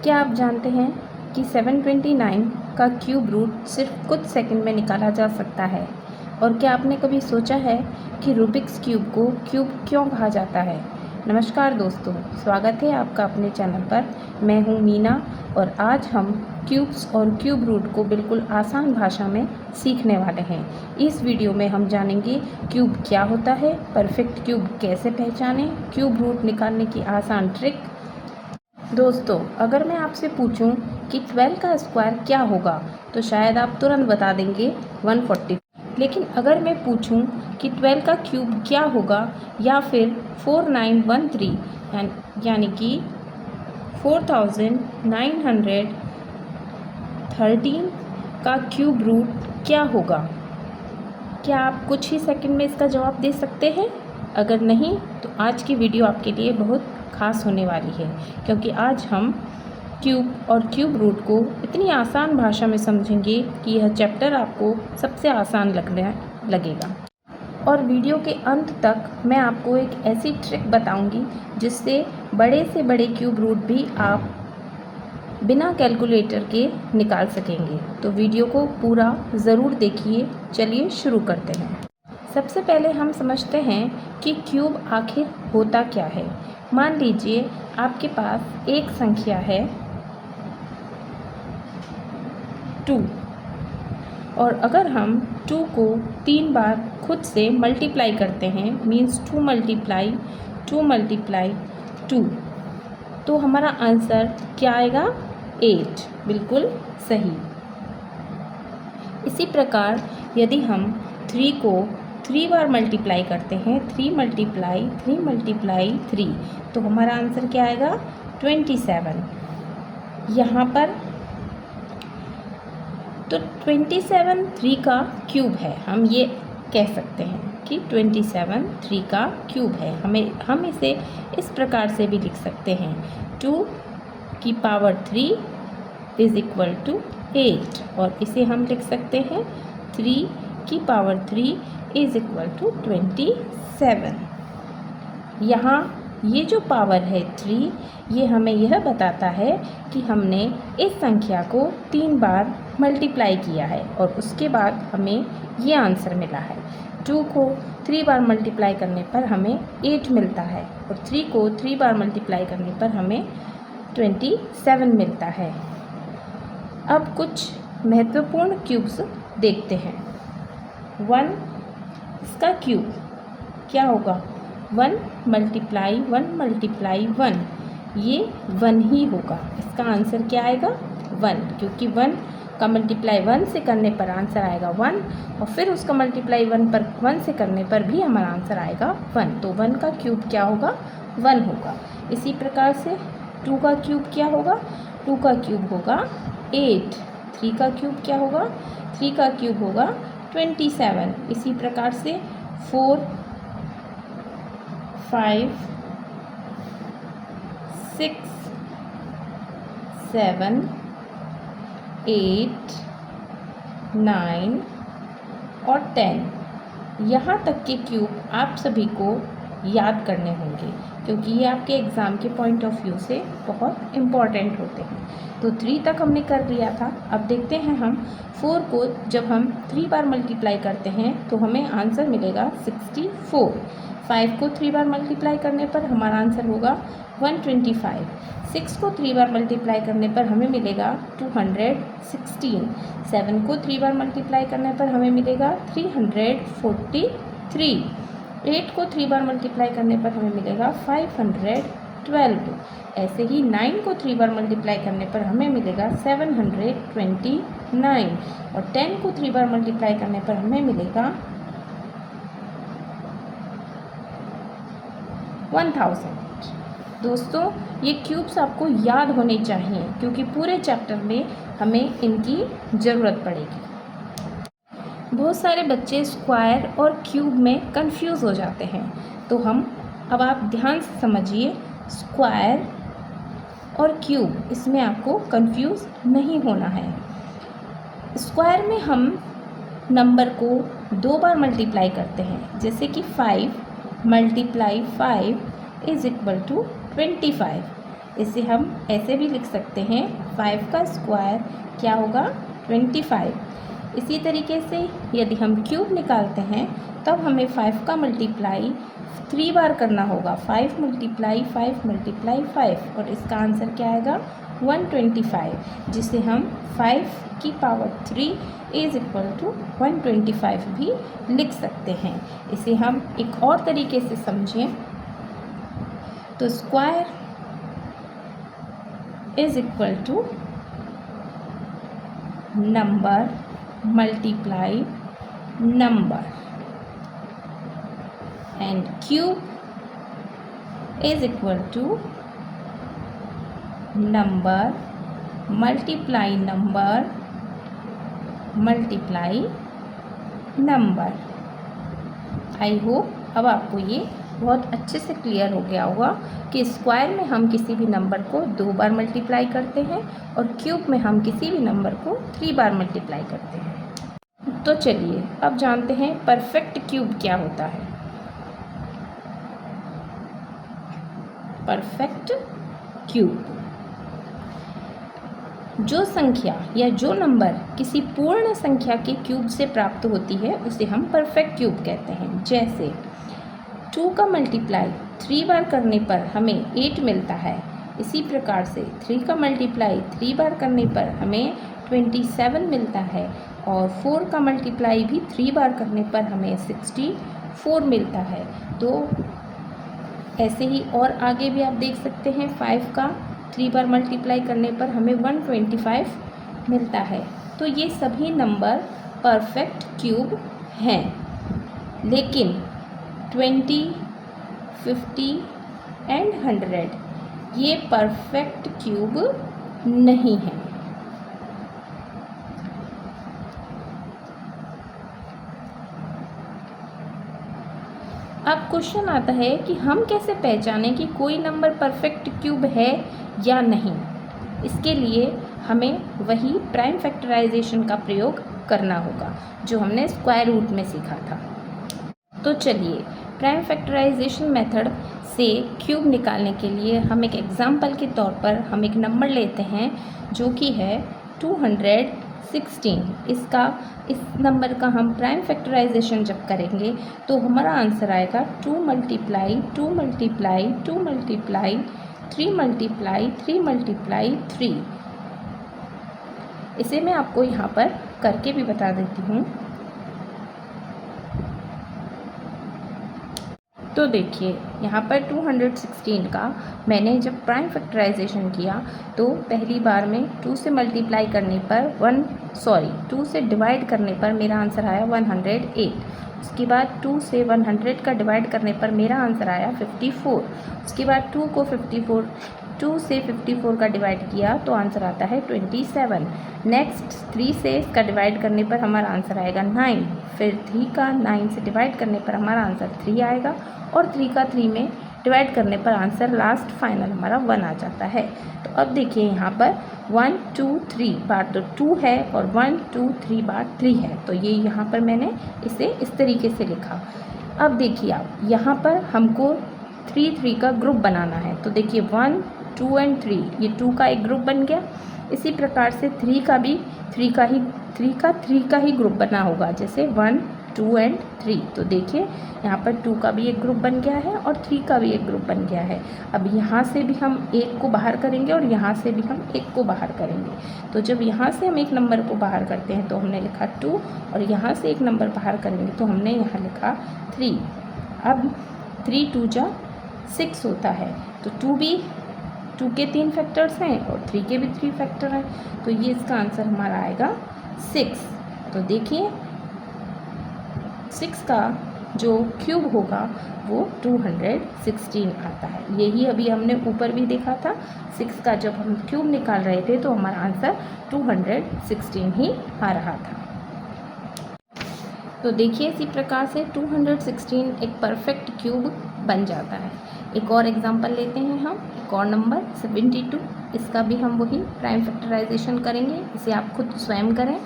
क्या आप जानते हैं कि 729 का क्यूब रूट सिर्फ कुछ सेकंड में निकाला जा सकता है? और क्या आपने कभी सोचा है कि रूबिक्स क्यूब को क्यूब क्यों कहा जाता है? नमस्कार दोस्तों, स्वागत है आपका अपने चैनल पर। मैं हूं मीना और आज हम क्यूब्स और क्यूब रूट को बिल्कुल आसान भाषा में सीखने वाले हैं। इस वीडियो में हम जानेंगे क्यूब क्या होता है, परफेक्ट क्यूब कैसे पहचानें, क्यूब रूट निकालने की आसान ट्रिक। दोस्तों, अगर मैं आपसे पूछूं कि 12 का स्क्वायर क्या होगा तो शायद आप तुरंत बता देंगे 140। लेकिन अगर मैं पूछूं कि 12 का क्यूब क्या होगा या फिर 4913 यानी कि 4913 का क्यूब रूट क्या होगा, क्या आप कुछ ही सेकंड में इसका जवाब दे सकते हैं? अगर नहीं तो आज की वीडियो आपके लिए बहुत खास होने वाली है, क्योंकि आज हम क्यूब और क्यूब रूट को इतनी आसान भाषा में समझेंगे कि यह चैप्टर आपको सबसे आसान लगने लगेगा। और वीडियो के अंत तक मैं आपको एक ऐसी ट्रिक बताऊंगी जिससे बड़े से बड़े क्यूब रूट भी आप बिना कैलकुलेटर के निकाल सकेंगे। तो वीडियो को पूरा ज़रूर देखिए। चलिए शुरू करते हैं। सबसे पहले हम समझते हैं कि क्यूब आखिर होता क्या है। मान लीजिए आपके पास एक संख्या है 2 और अगर हम 2 को 3 बार खुद से मल्टीप्लाई करते हैं, मीन्स 2 मल्टीप्लाई 2, तो हमारा आंसर क्या आएगा? 8। बिल्कुल सही। इसी प्रकार यदि हम 3 को 3 बार मल्टीप्लाई करते हैं, 3 मल्टीप्लाई 3, तो हमारा आंसर क्या आएगा? 27। यहाँ पर तो 27 3 का क्यूब है। हम ये कह सकते हैं कि 27 3 का क्यूब है। हम इसे इस प्रकार से भी लिख सकते हैं, 2 की पावर 3 इज इक्वल टू 8, और इसे हम लिख सकते हैं 3 की पावर 3 इज इक्वल टू 27। यहाँ ये जो पावर है 3, ये हमें यह बताता है कि हमने इस संख्या को 3 बार मल्टीप्लाई किया है और उसके बाद हमें ये आंसर मिला है। 2 को 3 बार मल्टीप्लाई करने पर हमें 8 मिलता है और 3 को 3 बार मल्टीप्लाई करने पर हमें 27 मिलता है। अब कुछ महत्वपूर्ण क्यूब्स देखते हैं। 1 इसका क्यूब क्या होगा? 1 मल्टीप्लाई 1, ये 1 ही होगा। इसका आंसर क्या आएगा? 1, क्योंकि 1 का मल्टीप्लाई 1 से करने पर आंसर आएगा 1, और फिर उसका मल्टीप्लाई 1 से करने पर भी हमारा आंसर आएगा 1। तो 1 का क्यूब क्या होगा? 1 होगा। इसी प्रकार से 2 का क्यूब क्या होगा? 2 का क्यूब होगा 8। 3 का क्यूब क्या होगा? 3 का क्यूब होगा 27। इसी प्रकार से 4, 5, 6, 7, 8, 9 और 10, यहाँ तक के क्यूब आप सभी को याद करने होंगे, क्योंकि ये आपके एग्ज़ाम के पॉइंट ऑफ व्यू से बहुत इम्पॉर्टेंट होते हैं। तो 3 तक हमने कर लिया था। अब देखते हैं हम 4 को जब हम 3 बार मल्टीप्लाई करते हैं तो हमें आंसर मिलेगा 64। 5 को 3 बार मल्टीप्लाई करने पर हमारा आंसर होगा 125। 6 को 3 बार मल्टीप्लाई करने पर हमें मिलेगा 216। 7 को 3 बार मल्टीप्लाई करने पर हमें मिलेगा 343। 8 को 3 बार मल्टीप्लाई करने पर हमें मिलेगा 512। ऐसे ही 9 को 3 बार मल्टीप्लाई करने पर हमें मिलेगा 729, और 10 को 3 बार मल्टीप्लाई करने पर हमें मिलेगा 1000। दोस्तों, ये क्यूब्स आपको याद होने चाहिए, क्योंकि पूरे चैप्टर में हमें इनकी ज़रूरत पड़ेगी। बहुत सारे बच्चे स्क्वायर और क्यूब में कंफ्यूज हो जाते हैं, तो अब आप ध्यान से समझिए। स्क्वायर और क्यूब, इसमें आपको कंफ्यूज नहीं होना है। स्क्वायर में हम नंबर को 2 बार मल्टीप्लाई करते हैं, जैसे कि 5 मल्टीप्लाई 5 इज इक्वल टू 25। इसे हम ऐसे भी लिख सकते हैं 5 का स्क्वायर क्या होगा 25। इसी तरीके से यदि हम क्यूब निकालते हैं तब हमें 5 का मल्टीप्लाई 3 बार करना होगा। 5 मल्टीप्लाई 5 मल्टीप्लाई 5 और इसका आंसर क्या आएगा 125, जिसे हम 5 की पावर 3 इज इक्वल टू 125 भी लिख सकते हैं। इसे हम एक और तरीके से समझें तो square is equal to number multiply number and cube is equal to number multiply number multiply number. I hope अब आपको ये बहुत अच्छे से क्लियर हो गया होगा कि स्क्वायर में हम किसी भी नंबर को 2 बार मल्टीप्लाई करते हैं और क्यूब में हम किसी भी नंबर को 3 बार मल्टीप्लाई करते हैं। तो चलिए अब जानते हैं परफेक्ट क्यूब क्या होता है। परफेक्ट क्यूब जो संख्या या जो नंबर किसी पूर्ण संख्या के क्यूब से प्राप्त होती है उसे हम परफेक्ट क्यूब कहते हैं। जैसे 2 का मल्टीप्लाई 3 बार करने पर हमें 8 मिलता है, इसी प्रकार से 3 का मल्टीप्लाई 3 बार करने पर हमें 27 मिलता है और 4 का मल्टीप्लाई भी 3 बार करने पर हमें 64 मिलता है। तो ऐसे ही और आगे भी आप देख सकते हैं 5 का 3 बार मल्टीप्लाई करने पर हमें 125 मिलता है। तो ये सभी नंबर परफेक्ट क्यूब हैं, लेकिन 20, 50 एंड 100 ये परफेक्ट क्यूब नहीं है। अब क्वेश्चन आता है कि हम कैसे पहचानें कि कोई नंबर परफेक्ट क्यूब है या नहीं। इसके लिए हमें वही प्राइम फैक्टराइजेशन का प्रयोग करना होगा जो हमने स्क्वायर रूट में सीखा था। तो चलिए प्राइम फैक्टराइजेशन मेथड से क्यूब निकालने के लिए हम एक एग्जाम्पल के तौर पर हम एक नंबर लेते हैं जो कि है 216। इस नंबर का हम प्राइम फैक्टराइजेशन जब करेंगे तो हमारा आंसर आएगा 2 multiply 2 multiply 2 multiply 3 multiply 3 multiply 3। इसे मैं आपको यहाँ पर करके भी बता देती हूँ। तो देखिए यहाँ पर 216 का मैंने जब प्राइम फैक्टराइजेशन किया तो पहली बार में 2 से मल्टीप्लाई करने पर 2 से डिवाइड करने पर मेरा आंसर आया 108। उसके बाद 2 से 100 का डिवाइड करने पर मेरा आंसर आया 54। उसके बाद 2 से 54 का डिवाइड किया तो आंसर आता है 27। नेक्स्ट 3 से इसका डिवाइड करने पर हमारा आंसर आएगा 9। फिर 3 का 9 से डिवाइड करने पर हमारा आंसर 3 आएगा और 3 का 3 में डिवाइड करने पर आंसर लास्ट फाइनल हमारा 1 आ जाता है। तो अब देखिए यहाँ पर 1 2 3 बार तो 2 है और 1 2 3 बार 3 है। तो ये यहाँ पर मैंने इसे इस तरीके से लिखा। अब देखिए आप यहाँ पर हमको 3 का ग्रुप बनाना है। तो देखिए 1 2 एंड 3 ये 2 का एक ग्रुप बन गया। इसी प्रकार से 3 का भी 3 का ही ग्रुप बना होगा, जैसे 1 2 एंड 3। तो देखिए यहाँ पर 2 का भी एक ग्रुप बन गया है और 3 का भी एक ग्रुप बन गया है। अब यहाँ से भी हम एक को बाहर करेंगे और यहाँ से भी हम एक को बाहर करेंगे। तो जब यहाँ से हम एक नंबर को बाहर करते हैं तो हमने लिखा 2 और यहाँ से एक नंबर बाहर करेंगे तो हमने यहाँ लिखा 3। अब 3 2 जा 6 होता है। तो 2 के 3 फैक्टर्स हैं और 3 के भी 3 फैक्टर हैं। तो ये इसका आंसर हमारा आएगा 6। तो देखिए 6 का जो क्यूब होगा वो 216 आता है। यही अभी हमने ऊपर भी देखा था, 6 का जब हम क्यूब निकाल रहे थे तो हमारा आंसर 216 ही आ रहा था। तो देखिए इसी प्रकार से 216 एक परफेक्ट क्यूब बन जाता है। एक और एग्जांपल लेते हैं हम, एक और नंबर 72। इसका भी हम वही प्राइम फैक्टराइजेशन करेंगे, इसे आप खुद स्वयं करें।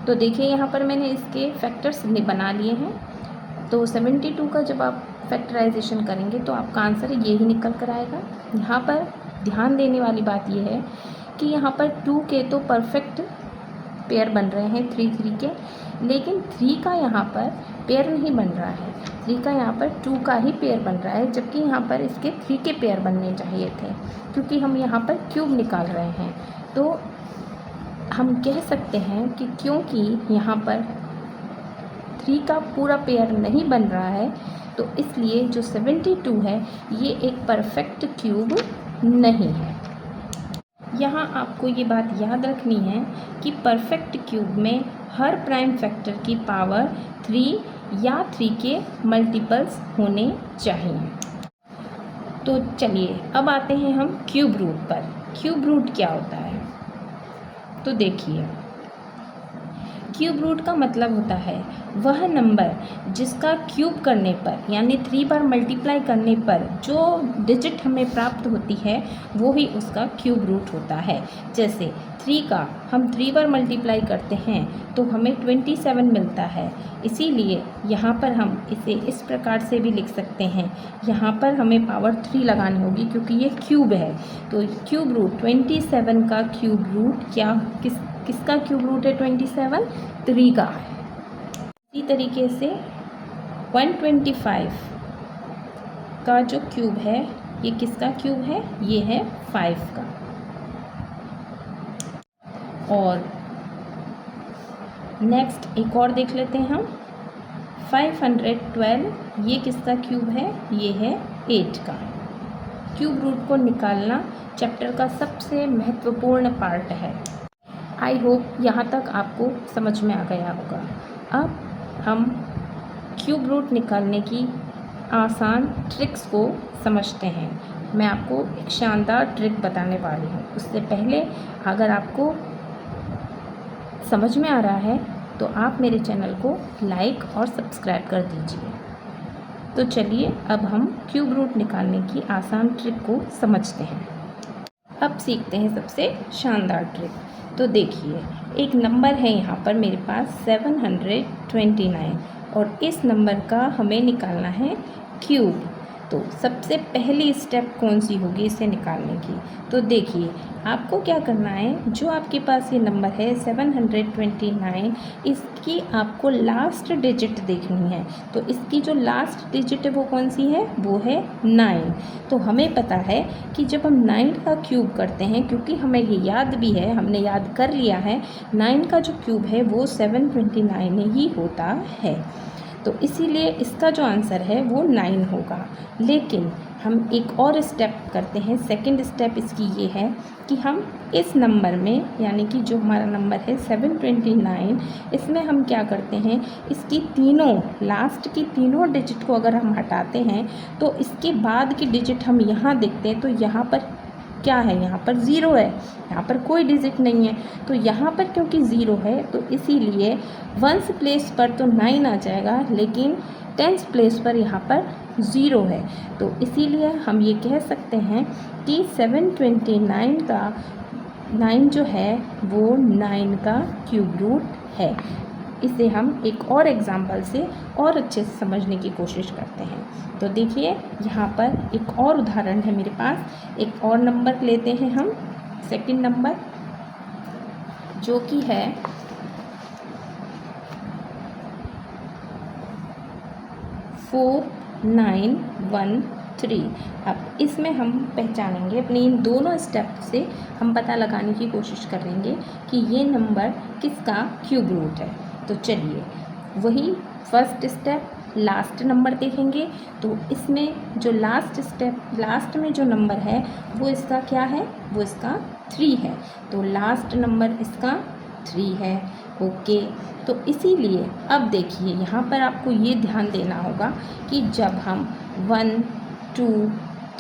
तो देखिए यहाँ पर मैंने इसके फैक्टर्स बना लिए हैं। तो 72 का जब आप फैक्टराइजेशन करेंगे तो आपका आंसर यही निकल कर आएगा। यहाँ पर ध्यान देने वाली बात यह है कि यहाँ पर 2 के तो परफेक्ट पेयर बन रहे हैं 3 3 के, लेकिन 3 का यहाँ पर पेयर नहीं बन रहा है। 3 का यहाँ पर 2 का ही पेयर बन रहा है, जबकि यहाँ पर इसके 3 के पेयर बनने चाहिए थे, क्योंकि हम यहाँ पर क्यूब निकाल रहे हैं। तो हम कह सकते हैं कि क्योंकि यहाँ पर 3 का पूरा पेयर नहीं बन रहा है, तो इसलिए जो 72 है ये एक परफेक्ट क्यूब नहीं है। यहाँ आपको ये बात याद रखनी है कि परफेक्ट क्यूब में हर प्राइम फैक्टर की पावर 3 या 3 के मल्टीपल्स होने चाहिए। तो चलिए अब आते हैं हम क्यूब रूट पर। क्यूब रूट क्या होता है? तो देखिए, क्यूब रूट का मतलब होता है वह नंबर जिसका क्यूब करने पर यानी 3 बार मल्टीप्लाई करने पर जो डिजिट हमें प्राप्त होती है वो ही उसका क्यूब रूट होता है। जैसे 3 का हम 3 बार मल्टीप्लाई करते हैं तो हमें 27 मिलता है, इसीलिए यहाँ पर हम इसे इस प्रकार से भी लिख सकते हैं। यहाँ पर हमें पावर 3 लगानी होगी क्योंकि ये क्यूब है। तो क्यूब रूट 27 का क्यूब रूट किसका क्यूब रूट है? 27 3 का है। इसी तरीके से 125 का जो क्यूब है ये किसका क्यूब है? ये है 5 का। और नेक्स्ट एक और देख लेते हैं हम, 512 ये किसका क्यूब है? ये है 8 का। क्यूब रूट को निकालना चैप्टर का सबसे महत्वपूर्ण पार्ट है। आई होप यहाँ तक आपको समझ में आ गया होगा। अब हम क्यूब रूट निकालने की आसान ट्रिक्स को समझते हैं। मैं आपको एक शानदार ट्रिक बताने वाली हूँ। उससे पहले अगर आपको समझ में आ रहा है तो आप मेरे चैनल को लाइक और सब्सक्राइब कर दीजिए। तो चलिए अब हम क्यूब रूट निकालने की आसान ट्रिक को समझते हैं। अब सीखते हैं सबसे शानदार ट्रिक। तो देखिए, एक नंबर है यहाँ पर मेरे पास 729 और इस नंबर का हमें निकालना है क्यूब। तो सबसे पहली स्टेप कौन सी होगी इसे निकालने की? तो देखिए, आपको क्या करना है, जो आपके पास ये नंबर है 729, इसकी आपको लास्ट डिजिट देखनी है। तो इसकी जो लास्ट डिजिट है वो कौन सी है? वो है 9। तो हमें पता है कि जब हम 9 का क्यूब करते हैं, क्योंकि हमें ये याद भी है, हमने याद कर लिया है 9 का जो क्यूब है वो 729 ही होता है। तो इसीलिए इसका जो आंसर है वो 9 होगा। लेकिन हम एक और स्टेप करते हैं। सेकंड स्टेप इसकी ये है कि हम इस नंबर में, यानी कि जो हमारा नंबर है 729, इसमें हम क्या करते हैं, इसकी तीनों लास्ट की तीनों डिजिट को अगर हम हटाते हैं तो इसके बाद की डिजिट हम यहाँ देखते हैं तो यहाँ पर क्या है? यहाँ पर 0 है, यहाँ पर कोई डिजिट नहीं है। तो यहाँ पर क्योंकि 0 है तो इसीलिए 1st प्लेस पर तो 9 आ जाएगा, लेकिन 10th प्लेस पर यहाँ पर 0 है। तो इसीलिए हम ये कह सकते हैं कि 729 का 9 जो है वो 9 का क्यूब रूट है। इसे हम एक और एग्जाम्पल से और अच्छे से समझने की कोशिश करते हैं। तो देखिए, यहाँ पर एक और उदाहरण है मेरे पास। एक और नंबर लेते हैं हम, सेकंड नंबर, जो कि है 4913। अब इसमें हम पहचानेंगे अपने इन दोनों स्टेप से हम पता लगाने की कोशिश करेंगे कि ये नंबर किसका क्यूब रूट है। तो चलिए, वही फर्स्ट स्टेप लास्ट नंबर देखेंगे। तो इसमें जो लास्ट स्टेप, लास्ट में जो नंबर है वो इसका क्या है? वो इसका 3 है। तो लास्ट नंबर इसका 3 है। ओके, तो इसीलिए अब देखिए, यहाँ पर आपको ये ध्यान देना होगा कि जब हम 1 2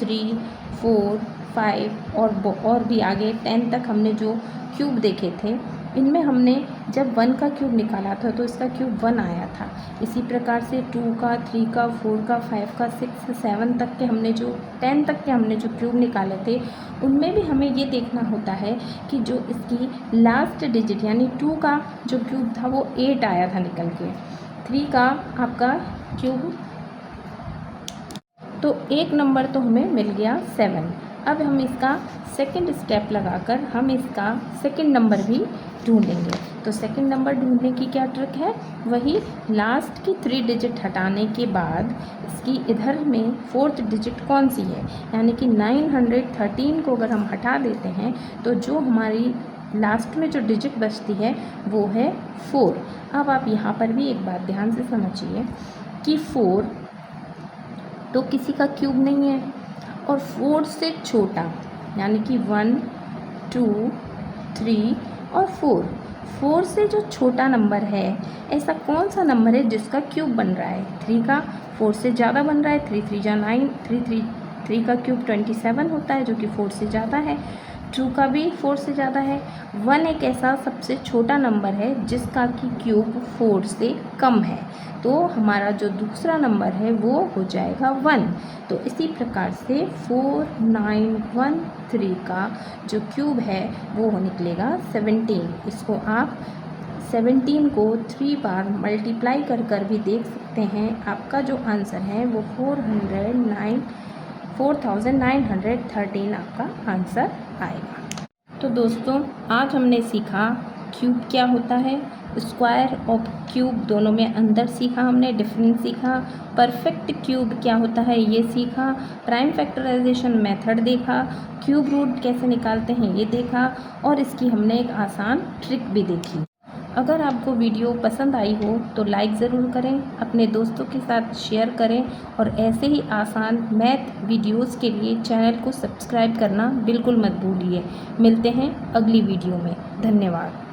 3 4 5 और भी आगे 10 तक हमने जो क्यूब देखे थे, इनमें हमने जब 1 का क्यूब निकाला था तो इसका क्यूब 1 आया था। इसी प्रकार से 2 का, 3 का, 4 का, 5 का, 6 7 तक के हमने जो 10 तक के हमने जो क्यूब निकाले थे, उनमें भी हमें ये देखना होता है कि जो इसकी लास्ट डिजिट यानी 2 का जो क्यूब था वो 8 आया था निकल के। 3 का आपका क्यूब, तो एक नंबर तो हमें मिल गया 7। अब हम इसका सेकंड स्टेप लगाकर हम इसका सेकंड नंबर भी ढूंढेंगे। तो सेकंड नंबर ढूंढने की क्या ट्रिक है, वही लास्ट की 3 डिजिट हटाने के बाद इसकी इधर में 4th डिजिट कौन सी है, यानी कि 913 को अगर हम हटा देते हैं तो जो हमारी लास्ट में जो डिजिट बचती है वो है 4। अब आप यहाँ पर भी एक बात ध्यान से समझिए कि 4 तो किसी का क्यूब नहीं है, और 4 से छोटा यानी कि 1, 2, 3 और 4 से जो छोटा नंबर है, ऐसा कौन सा नंबर है जिसका क्यूब बन रहा है। 3 का 4 से ज़्यादा बन रहा है, 3 3 जा 9, 3 का क्यूब 27 होता है जो कि 4 से ज़्यादा है। 2 का भी 4 से ज़्यादा है। 1 एक ऐसा सबसे छोटा नंबर है जिसका कि क्यूब 4 से कम है, तो हमारा जो दूसरा नंबर है वो हो जाएगा 1। तो इसी प्रकार से 4913 का जो क्यूब है वो निकलेगा 17। इसको आप 17 को 3 बार मल्टीप्लाई कर भी देख सकते हैं। आपका जो आंसर है वो 4913 आपका आंसर आएगा। तो दोस्तों आज हमने सीखा क्यूब क्या होता है, स्क्वायर और क्यूब दोनों में अंदर सीखा हमने, डिफरेंस सीखा, परफेक्ट क्यूब क्या होता है ये सीखा, प्राइम फैक्टराइजेशन मेथड देखा, क्यूब रूट कैसे निकालते हैं ये देखा, और इसकी हमने एक आसान ट्रिक भी देखी। अगर आपको वीडियो पसंद आई हो तो लाइक ज़रूर करें, अपने दोस्तों के साथ शेयर करें, और ऐसे ही आसान मैथ वीडियोस के लिए चैनल को सब्सक्राइब करना बिल्कुल मत भूलिए। मिलते हैं अगली वीडियो में। धन्यवाद।